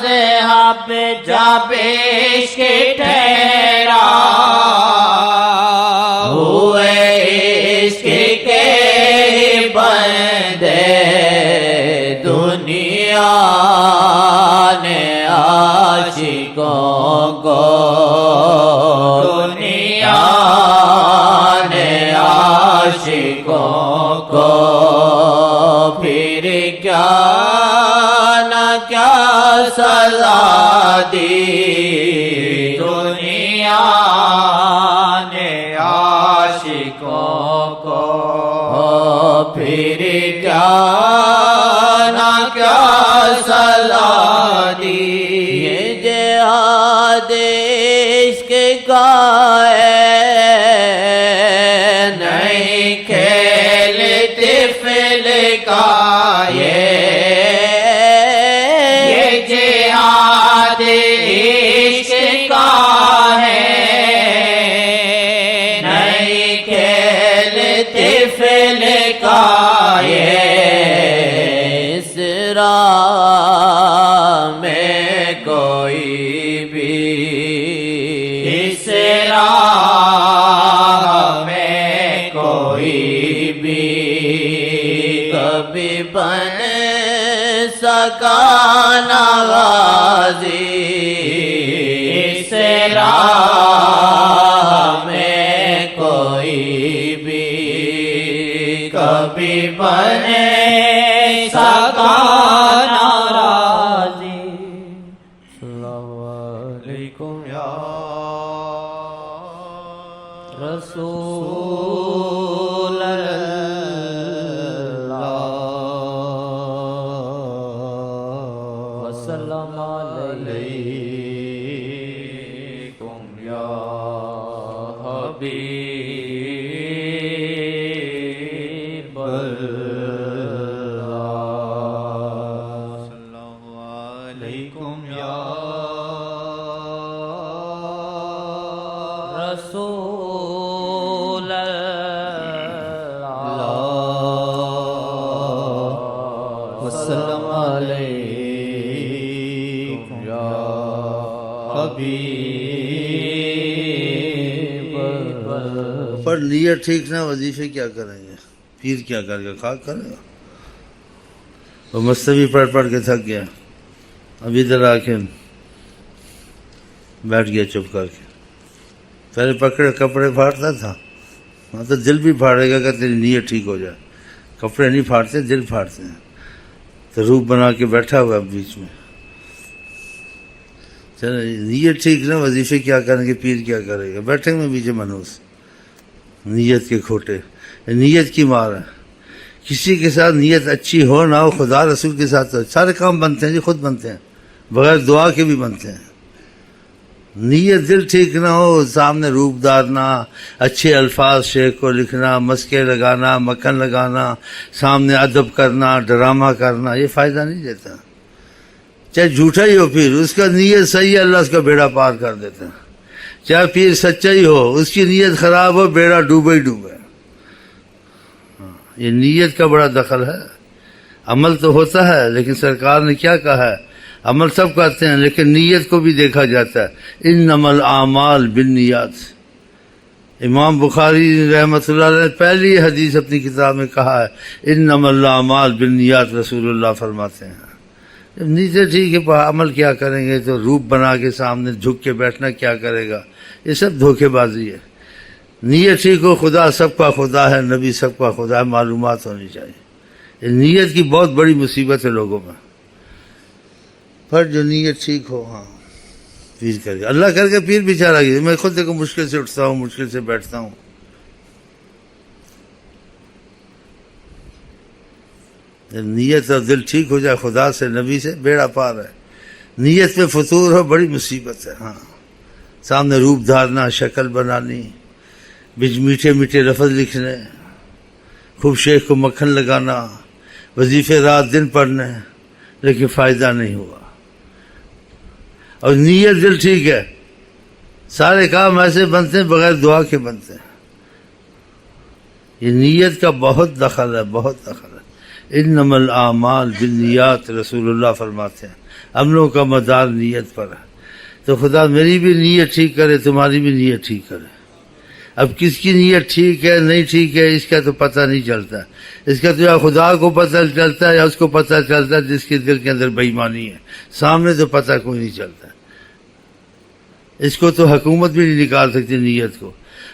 مذہب جب عشق ٹھہرا ہوئے عشق کے بندے دنیا نے عاشقوں کو دنیا نے عاشقوں کو پھر کیا نہ کیا سزا دی دنیا نے عاشقوں کو پھر کیا نہ کیا سزا دی یہ جہاد عشق کا ہے نہیں کھیل طفل کا یہ جہاد عشق کا ہے نہیں کھیل طفل کا یہ اس راہ میں کوئی بھی اس راہ میں کوئی بھی کبھی بن سکا نہ غازی اس راہ میں کوئی بھی کبھی بن سکا نہ غازی السلام علیکم یا رسول وسلم علیکم یا حبیب اللہ السلام علیکم یا رسول اللہ وسلم علیکم یا حبیب اللہ پر نیت ٹھیک نہ وظیفے کیا کریں گے پیر کیا کرے گا خاک کرے گا وہ مستوی پڑھ پڑھ کے تھک گیا اب ادھر آ کے بیٹھ گیا چپ کر کے پہلے پکڑے کپڑے پھاڑتا تھا ہاں تو دل بھی پھاڑے گا کہ تیری نیت ٹھیک ہو جائے کپڑے نہیں پھاڑتے دل پھاڑتے ہیں تو روپ بنا کے بیٹھا ہوا اب بیچ میں چلو نیت ٹھیک نہ وظیفے کیا کریں گے پیر کیا کرے گا بیٹھیں گے بیچے منوس نیت کے کھوٹے نیت کی مار ہے کسی کے ساتھ نیت اچھی ہو نہ ہو خدا رسول کے ساتھ سارے کام بنتے ہیں جی خود بنتے ہیں بغیر دعا کے بھی بنتے ہیں نیت دل ٹھیک نہ ہو سامنے روپ دارنا اچھے الفاظ شیخ کو لکھنا مسکے لگانا مکھن لگانا سامنے ادب کرنا ڈرامہ کرنا یہ فائدہ نہیں دیتا چاہے جھوٹا ہی ہو پیر اس کا نیت صحیح ہے اللہ اس کا بیڑا پار کر دیتا ہے چاہے پیر سچا ہی ہو اس کی نیت خراب ہو بیڑا ڈوبے ہی ڈوبے یہ نیت کا بڑا دخل ہے عمل تو ہوتا ہے لیکن سرکار نے کیا کہا ہے عمل سب کرتے ہیں لیکن نیت کو بھی دیکھا جاتا ہے انما الاعمال بالنیات امام بخاری رحمۃ اللہ علیہ نے پہلی حدیث اپنی کتاب میں کہا ہے انما الاعمال بالنیات رسول اللہ فرماتے ہیں نیتیں ٹھیک ہے عمل کیا کریں گے تو روپ بنا کے سامنے جھک کے بیٹھنا کیا کرے گا یہ سب دھوکے بازی ہے نیت ٹھیک ہو خدا سب کا خدا ہے نبی سب کا خدا ہے معلومات ہونی چاہیے یہ نیت کی بہت بڑی مصیبت ہے لوگوں میں پر جو نیت ٹھیک ہو ہاں پیر کر کے اللہ کر کے پیر بیچارہ گیا میں خود دیکھو مشکل سے اٹھتا ہوں مشکل سے بیٹھتا ہوں نیت اور دل ٹھیک ہو جائے خدا سے نبی سے بیڑا پار ہے نیت پہ فطور ہو بڑی مصیبت ہے ہاں سامنے روپ دھارنا شکل بنانی بیچ میٹھے میٹھے لفظ لکھنے خوب شیخ کو مکھن لگانا وظیفے رات دن پڑھنے لیکن فائدہ نہیں ہوا اور نیت دل ٹھیک ہے سارے کام ایسے بنتے ہیں بغیر دعا کے بنتے ہیں یہ نیت کا بہت دخل ہے بہت دخل ہے انما الاعمال بالنیات رسول اللہ فرماتے ہیں، عملوں کا مدار نیت پر ہے۔ تو خدا میری بھی نیت ٹھیک کرے، تمہاری بھی نیت ٹھیک کرے۔ اب کس کی نیت ٹھیک ہے نہیں ٹھیک ہے اس کا تو پتہ نہیں چلتا، اس کا تو یا خدا کو پتہ چلتا ہے یا اس کو پتہ چلتا ہے جس کے دل کے اندر بے ایمانی ہے، سامنے تو پتہ کوئی نہیں چلتا۔ اس کو تو حکومت بھی نہیں نکال سکتی نیت کو،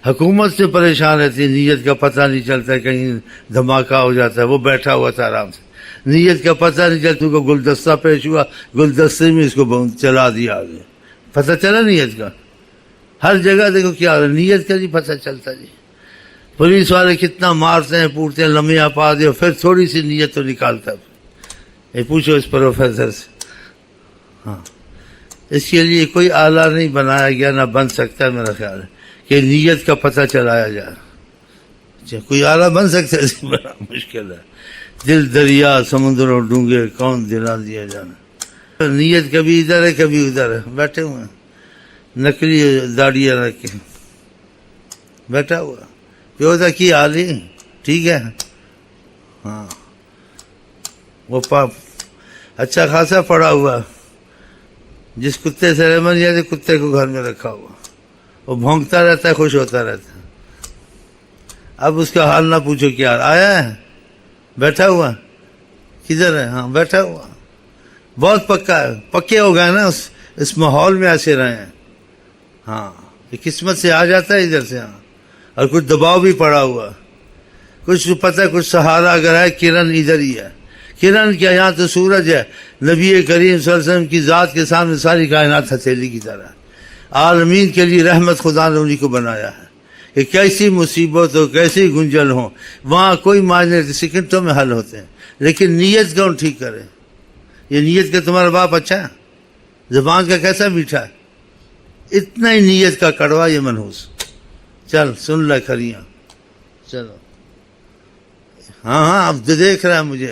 حکومت سے پریشان رہتی ہے، نیت کا پتہ نہیں چلتا، کہیں دھماکہ ہو جاتا ہے، وہ بیٹھا ہوا تھا آرام سے، نیت کا پتہ نہیں چلتا، کو گلدستہ پیش ہوا، گلدستے میں اس کو چلا دیا آگے، پتہ چلا نیت کا۔ ہر جگہ دیکھو کیا ہو رہا ہے، نیت کا نہیں پتہ چلتا جی۔ پولیس والے کتنا مارتے ہیں پوٹتے ہیں، لمحہ پا دے، پھر تھوڑی سی نیت تو نکالتا ہے۔ یہ پوچھو اس پروفیسر سے، ہاں اس کے لیے کوئی آلہ نہیں بنایا گیا، نہ بن سکتا ہے میرا خیال ہے کہ نیت کا پتہ چلایا جائے۔ کوئی آلہ بن سکتا ہے، اس سے بڑا مشکل ہے۔ دل دریا سمندروں ڈونگے کون دلا دیا جانا۔ نیت کبھی ادھر ہے کبھی ادھر ہے، بیٹھے ہوئے ہیں نقلی داڑیاں رکھ کے بیٹھا ہوا، پیودا کی حال ہی ٹھیک ہے، ہاں وہ پاپ اچھا خاصا پڑا ہوا، جس کتے سے رحمت نہیں آتی کتے کو گھر میں رکھا ہوا، وہ بھونکتا رہتا ہے، خوش ہوتا رہتا ہے۔ اب اس کا حال نہ پوچھو کیا آیا ہے، بیٹھا ہوا کدھر ہے، ہاں بیٹھا ہوا، بہت پکا ہے، پکے ہو گئے نا اس ماحول میں ایسے رہے ہیں، ہاں یہ قسمت سے آ جاتا ہے ادھر سے، ہاں اور کچھ دباؤ بھی پڑا ہوا، کچھ پتہ کچھ سہارا اگر ہے، کرن ادھر ہی ہے، کرن کیا یہاں تو سورج ہے، نبی کریم صلی اللہ علیہ وسلم کی ذات کے سامنے ساری کائنات ہتھیلی کی طرح، عالمین کے لیے رحمت خدا نے انہیں کو بنایا ہے کہ کیسی مصیبت ہو کیسی گنجل ہو وہاں کوئی معنی نہیں، سیکنڈوں میں حل ہوتے ہیں، لیکن نیت کون ٹھیک کرے؟ یہ نیت کا تمہارا باپ اچھا ہے، زبان کا کیسا میٹھا ہے، اتنا ہی نیت کا کڑوا یہ منحوس۔ چل سن لے کھریاں، چلو ہاں ہاں اب تو دیکھ رہا ہے مجھے،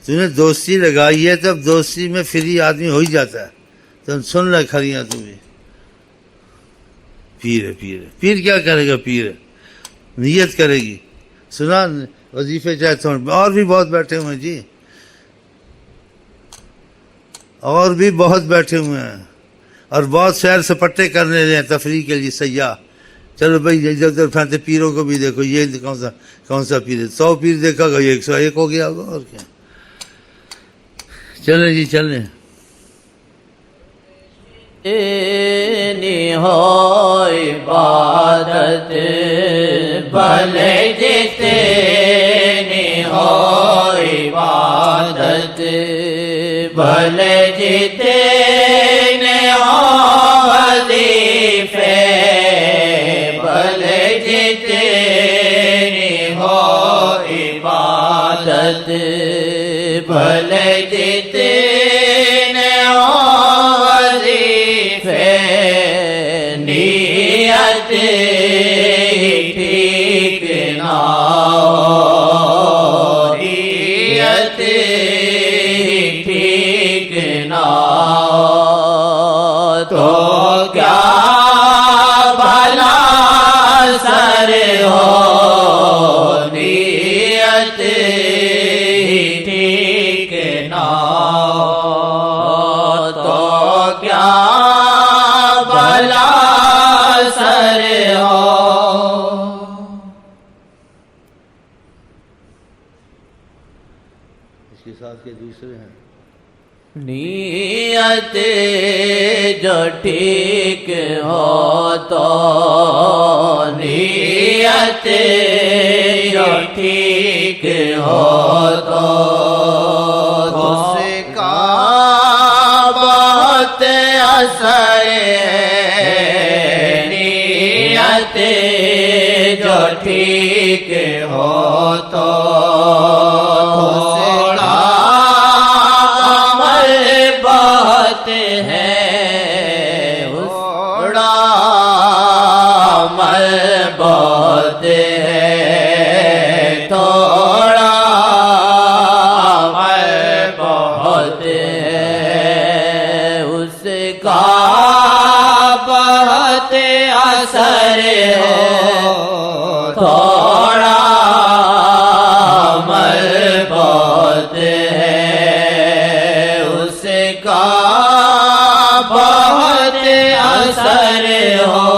تو نے دوستی لگائی ہے تو اب دوستی میں فری آدمی ہو ہی جاتا ہے، تو سن لے کھریاں تو بھی۔ پیر ہے پیر ہے، پیر کیا کرے گا، پیر ہے نیت کرے گی، سنا وظیفے چاہے تو اور بھی بہت بیٹھے ہوئے ہیں جی، اور بھی بہت بیٹھے ہوئے ہیں، اور بہت سیر سپٹے کرنے لے ہیں تفریح کے لیے سیاح۔ چلو بھائی ادھر ادھر پھیلتے پیروں کو بھی دیکھو، یہ کون سا پیر ہے، 100 پیر دیکھا گا 101 ہو گیا ہوگا، اور کیا۔ چلیں جی چلیں۔ ہو عبادت بھلے جتنی ہو عبادت بھلے جتنے ہو وظیفے بھلے جتنی ہو عبادت بھلے جتنے ہو وظیفے نیت ٹھیک نہ ہو نیت ٹھیک نہ ہو تو کیا بھلا سر ہو نیت ٹھیک نہ ہو تو کیا بھلا سر ہو۔ اس کے ساتھ کے دوسرے ہیں، نیت جو ٹھیک ہو تو نیت جو ٹھیک ہو تو اس کا بہت اثر ہے، نیت جو ٹھیک ہو تو بہت ہے تھوڑا عمل بہت ہے، اس کا بہت اثر ہو تھوڑا کا بہت اثر ہو